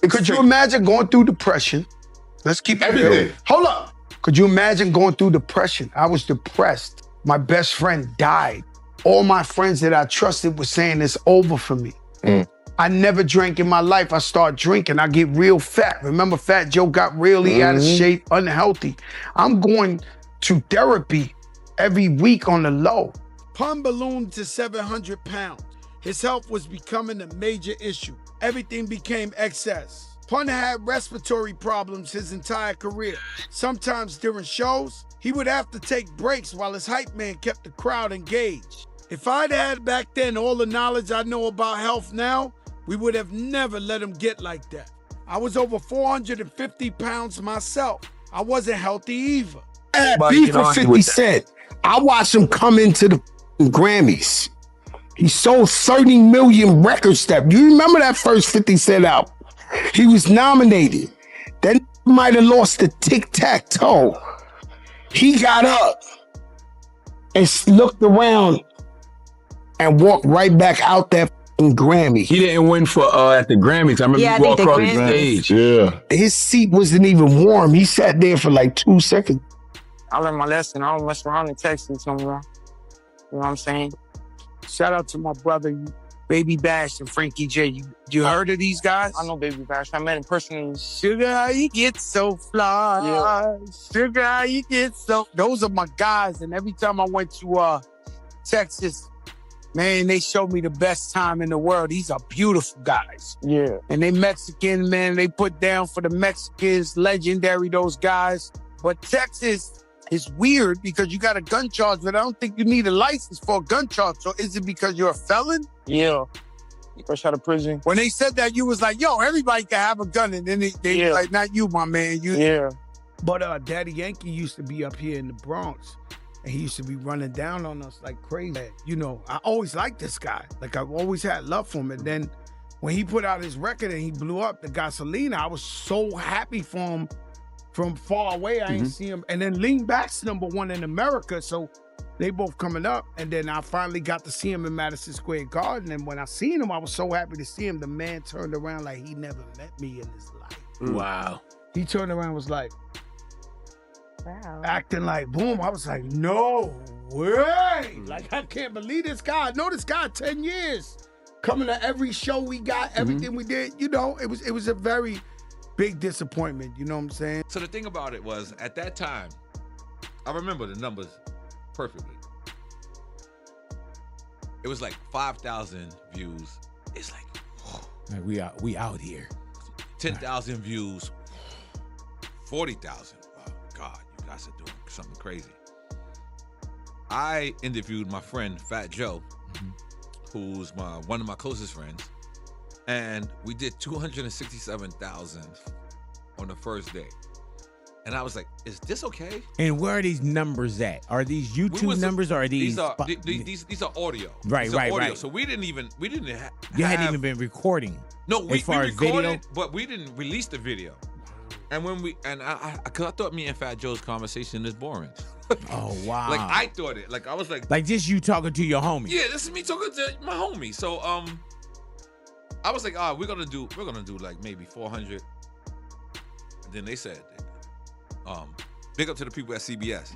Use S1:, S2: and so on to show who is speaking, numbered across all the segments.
S1: Could you imagine going through depression? Let's keep it real. Hold up. Could you imagine going through depression? I was depressed. My best friend died. All my friends that I trusted were saying it's over for me. I never drank in my life. I start drinking. I get real fat. Remember Fat Joe got really out of shape, unhealthy. I'm going to therapy every week on the low. Pun ballooned to 700 pounds. His health was becoming a major issue. Everything became excess. Pun had respiratory problems his entire career. Sometimes during shows, he would have to take breaks while his hype man kept the crowd engaged. If I'd had back then all the knowledge I know about health now, we would have never let him get like that. I was over 450 pounds myself. I wasn't healthy either. Beef with 50 Cent. I watched him come into the Grammys. He sold 30 million records. You remember that first 50 Cent album? He was nominated. Then might have lost the tic-tac-toe. He got up and looked around and walked right back out that Grammy.
S2: He didn't win for at the Grammys. I remember he walked across the stage.
S3: Yeah.
S1: His seat wasn't even warm. He sat there for like 2 seconds.
S4: I learned my lesson. I don't mess around in Texas no more. You know what I'm saying? Shout out to my brother, Baby Bash and Frankie J. You heard of these guys? I know Baby Bash. I met him personally. Sugar, you get so fly. Yeah. Sugar, you get so... Those are my guys. And every time I went to Texas, man, they showed me the best time in the world. These are beautiful guys. Yeah. And they Mexican, man. They put down for the Mexicans. Legendary, those guys. But Texas is weird because you got a gun charge, but I don't think you need a license for a gun charge. So is it because you're a felon? Yeah. Fresh out of prison. When they said that, you was like, yo, everybody can have a gun. And then they was like, not you, my man. You. But Daddy Yankee used to be up here in the Bronx. And he used to be running down on us like crazy. You know, I always liked this guy. Like, I've always had love for him. And then when he put out his record and he blew up, the Gasolina, I was so happy for him from far away. I ain't see him. And then Lean Back's #1 in America. So they both coming up. And then I finally got to see him in Madison Square Garden. And when I seen him, I was so happy to see him. The man turned around like he never met me in his life.
S2: Wow.
S4: He turned around and was like,
S5: Wow.
S4: acting like boom. I was like, no way. Like, I can't believe this guy. I know this guy 10 years. Coming to every show we got, everything we did. You know, it was a very big disappointment. You know what I'm saying?
S3: So the thing about it was, at that time, I remember the numbers perfectly. It was like 5,000 views. It's like,
S2: we out here.
S3: 10,000 views, 40,000. Oh, God, you guys are doing something crazy. I interviewed my friend, Fat Joe, who's one of my closest friends, and we did 267,000 on the first day. And I was like, is this okay?
S2: And where are these numbers at? Are these YouTube numbers or are these?
S3: These are audio.
S2: Right,
S3: audio. So we didn't
S2: You hadn't even been recording.
S3: No, we
S2: as
S3: recorded, but we didn't release the video. And when cause I thought me and Fat Joe's conversation is boring.
S2: Oh, wow.
S3: Like, I thought it. Like, I was like
S2: just you talking to your homie.
S3: Yeah, this is me talking to my homie. So I was like, we're gonna do like maybe 400. And then they said, big up to the people at CBS.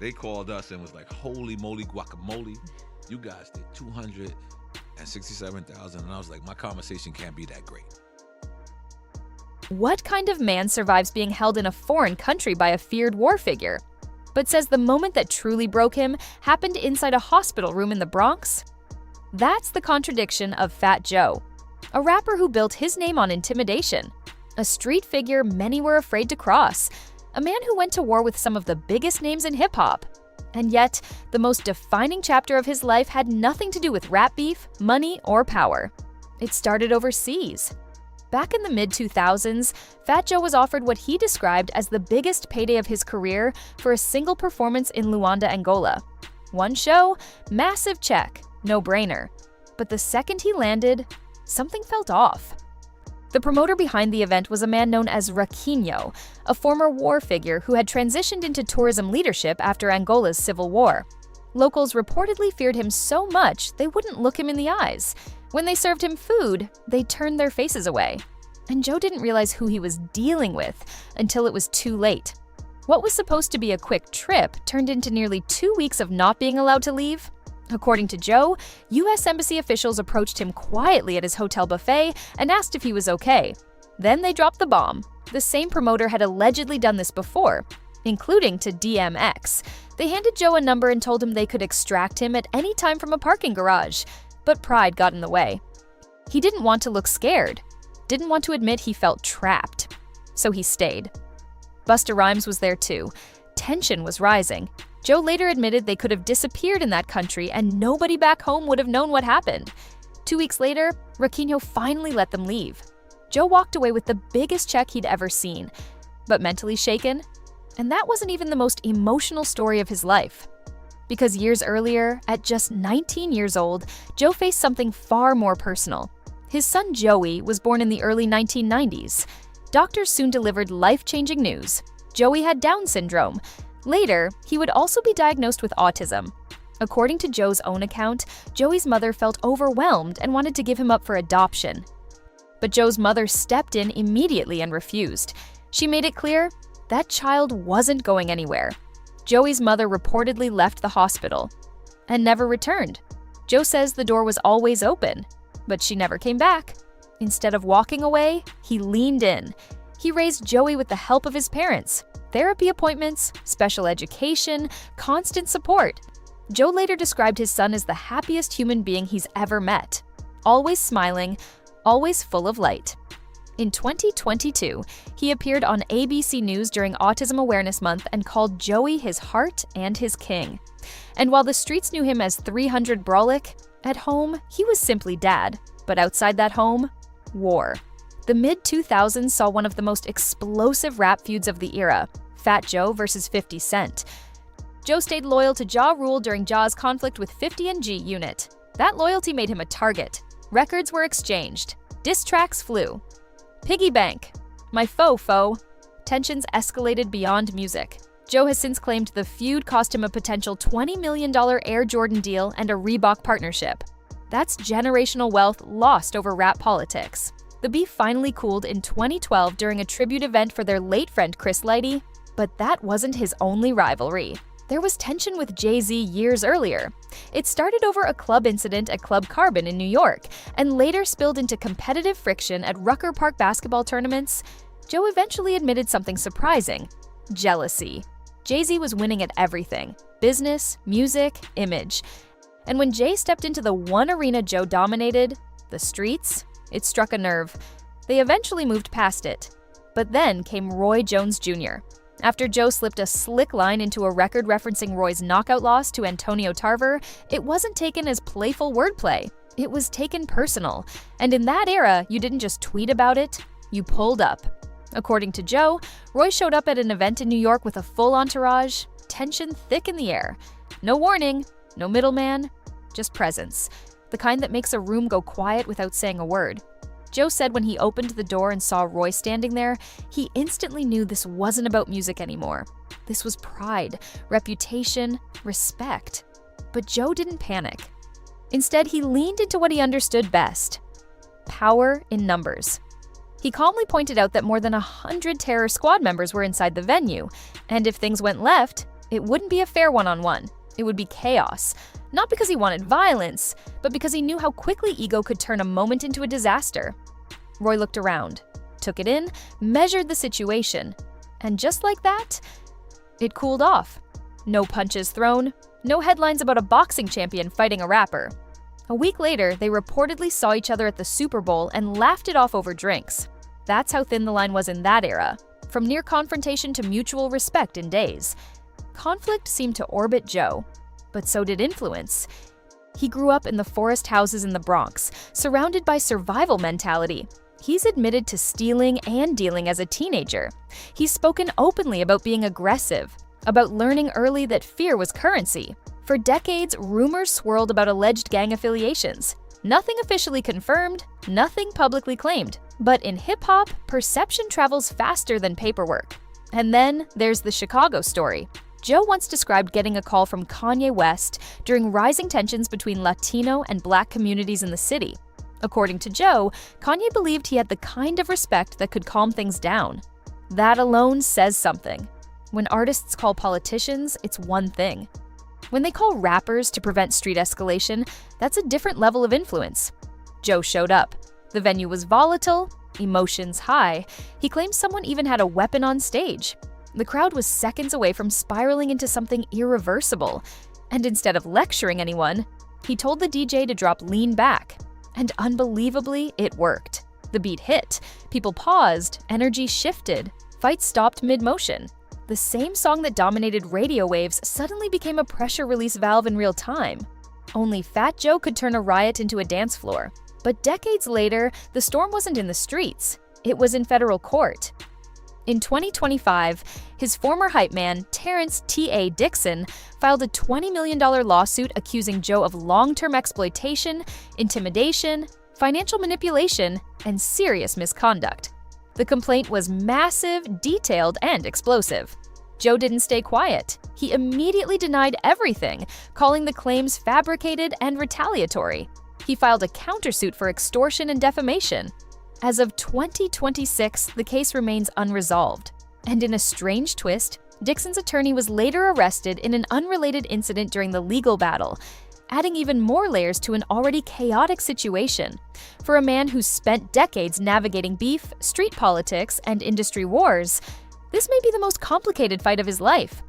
S3: They called us and was like, holy moly guacamole, you guys did 267,000. And I was like, my conversation can't be that great.
S5: What kind of man survives being held in a foreign country by a feared war figure, but says the moment that truly broke him happened inside a hospital room in the Bronx? That's the contradiction of Fat Joe, a rapper who built his name on intimidation, a street figure many were afraid to cross, a man who went to war with some of the biggest names in hip-hop. And yet, the most defining chapter of his life had nothing to do with rap beef, money, or power. It started overseas. Back in the mid-2000s, Fat Joe was offered what he described as the biggest payday of his career for a single performance in Luanda, Angola. One show, massive check, no-brainer. But the second he landed, something felt off. The promoter behind the event was a man known as Raquinho, a former war figure who had transitioned into tourism leadership after Angola's civil war. Locals reportedly feared him so much they wouldn't look him in the eyes. When they served him food, they turned their faces away. And Joe didn't realize who he was dealing with until it was too late. What was supposed to be a quick trip turned into nearly 2 weeks of not being allowed to leave. According to Joe, U.S. Embassy officials approached him quietly at his hotel buffet and asked if he was okay. Then they dropped the bomb. The same promoter had allegedly done this before, including to DMX. They handed Joe a number and told him they could extract him at any time from a parking garage. But pride got in the way. He didn't want to look scared, didn't want to admit he felt trapped. So he stayed. Busta Rhymes was there too. Tension was rising. Joe later admitted they could have disappeared in that country and nobody back home would have known what happened. 2 weeks later, Raquinho finally let them leave. Joe walked away with the biggest check he'd ever seen, but mentally shaken. And that wasn't even the most emotional story of his life. Because years earlier, at just 19 years old, Joe faced something far more personal. His son Joey was born in the early 1990s. Doctors soon delivered life-changing news. Joey had Down syndrome. Later, he would also be diagnosed with autism. According to Joe's own account, Joey's mother felt overwhelmed and wanted to give him up for adoption. But Joe's mother stepped in immediately and refused. She made it clear that child wasn't going anywhere. Joey's mother reportedly left the hospital and never returned. Joe says the door was always open, but she never came back. Instead of walking away, he leaned in. He raised Joey with the help of his parents, therapy appointments, special education, constant support. Joe later described his son as the happiest human being he's ever met. Always smiling, always full of light. In 2022, he appeared on ABC News during Autism Awareness Month and called Joey his heart and his king. And while the streets knew him as 300 Brolic, at home, he was simply dad. But outside that home, war. The mid-2000s saw one of the most explosive rap feuds of the era, Fat Joe versus 50 Cent. Joe stayed loyal to Ja Rule during Ja's conflict with 50 and G Unit. That loyalty made him a target. Records were exchanged. Diss tracks flew. Piggy Bank. My foe. Tensions escalated beyond music. Joe has since claimed the feud cost him a potential $20 million Air Jordan deal and a Reebok partnership. That's generational wealth lost over rap politics. The beef finally cooled in 2012 during a tribute event for their late friend Chris Lighty, but that wasn't his only rivalry. There was tension with Jay-Z years earlier. It started over a club incident at Club Carbon in New York, and later spilled into competitive friction at Rucker Park basketball tournaments. Joe eventually admitted something surprising: jealousy. Jay-Z was winning at everything: business, music, image. And when Jay stepped into the one arena Joe dominated, the streets, it struck a nerve. They eventually moved past it. But then came Roy Jones Jr. After Joe slipped a slick line into a record referencing Roy's knockout loss to Antonio Tarver, it wasn't taken as playful wordplay. It was taken personal. And in that era, you didn't just tweet about it, you pulled up. According to Joe, Roy showed up at an event in New York with a full entourage, tension thick in the air. No warning, no middleman, just presence. The kind that makes a room go quiet without saying a word. Joe said when he opened the door and saw Roy standing there, he instantly knew this wasn't about music anymore. This was pride, reputation, respect. But Joe didn't panic. Instead, he leaned into what he understood best: power in numbers. He calmly pointed out that more than 100 Terror Squad members were inside the venue, and if things went left, it wouldn't be a fair one-on-one. It would be chaos. Not because he wanted violence, but because he knew how quickly ego could turn a moment into a disaster. Roy looked around, took it in, measured the situation, and just like that, it cooled off. No punches thrown, no headlines about a boxing champion fighting a rapper. A week later, they reportedly saw each other at the Super Bowl and laughed it off over drinks. That's how thin the line was in that era, from near confrontation to mutual respect in days. Conflict seemed to orbit Joe, but so did influence. He grew up in the forest houses in the Bronx, surrounded by survival mentality. He's admitted to stealing and dealing as a teenager. He's spoken openly about being aggressive, about learning early that fear was currency. For decades, rumors swirled about alleged gang affiliations. Nothing officially confirmed, nothing publicly claimed. But in hip-hop, perception travels faster than paperwork. And then there's the Chicago story. Joe once described getting a call from Kanye West during rising tensions between Latino and Black communities in the city. According to Joe, Kanye believed he had the kind of respect that could calm things down. That alone says something. When artists call politicians, it's one thing. When they call rappers to prevent street escalation, that's a different level of influence. Joe showed up. The venue was volatile, emotions high. He claims someone even had a weapon on stage. The crowd was seconds away from spiraling into something irreversible. And instead of lecturing anyone, he told the DJ to drop Lean Back. And unbelievably, it worked. The beat hit, people paused, energy shifted, fights stopped mid-motion. The same song that dominated radio waves suddenly became a pressure release valve in real time. Only Fat Joe could turn a riot into a dance floor. But decades later, the storm wasn't in the streets, it was in federal court. In 2025, his former hype man, Terrence T.A. Dixon, filed a $20 million lawsuit accusing Joe of long-term exploitation, intimidation, financial manipulation, and serious misconduct. The complaint was massive, detailed, and explosive. Joe didn't stay quiet. He immediately denied everything, calling the claims fabricated and retaliatory. He filed a countersuit for extortion and defamation. As of 2026, the case remains unresolved. And in a strange twist, Dixon's attorney was later arrested in an unrelated incident during the legal battle, adding even more layers to an already chaotic situation. For a man who's spent decades navigating beef, street politics, and industry wars, this may be the most complicated fight of his life.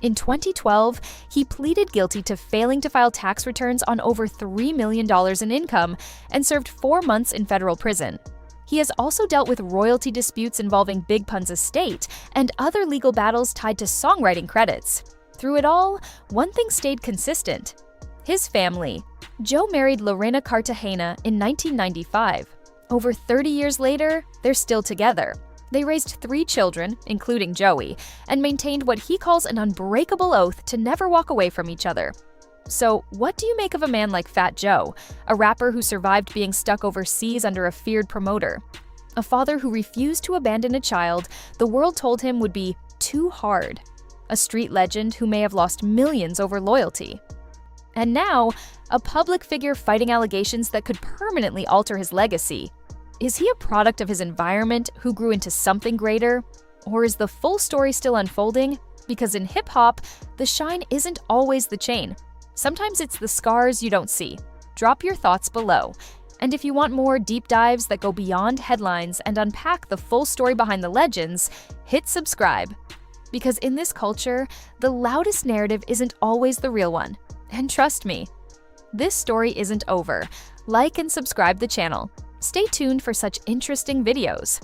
S5: In 2012, he pleaded guilty to failing to file tax returns on over $3 million in income and served 4 months in federal prison. He has also dealt with royalty disputes involving Big Pun's estate and other legal battles tied to songwriting credits. Through it all, one thing stayed consistent: his family. Joe married Lorena Cartagena in 1995. Over 30 years later, they're still together. They raised 3 children, including Joey, and maintained what he calls an unbreakable oath to never walk away from each other. So, what do you make of a man like Fat Joe, a rapper who survived being stuck overseas under a feared promoter? A father who refused to abandon a child the world told him would be too hard. A street legend who may have lost millions over loyalty. And now, a public figure fighting allegations that could permanently alter his legacy. Is he a product of his environment who grew into something greater? Or is the full story still unfolding? Because in hip-hop, the shine isn't always the chain. Sometimes it's the scars you don't see. Drop your thoughts below. And if you want more deep dives that go beyond headlines and unpack the full story behind the legends, hit subscribe. Because in this culture, the loudest narrative isn't always the real one. And trust me, this story isn't over. Like and subscribe the channel. Stay tuned for such interesting videos.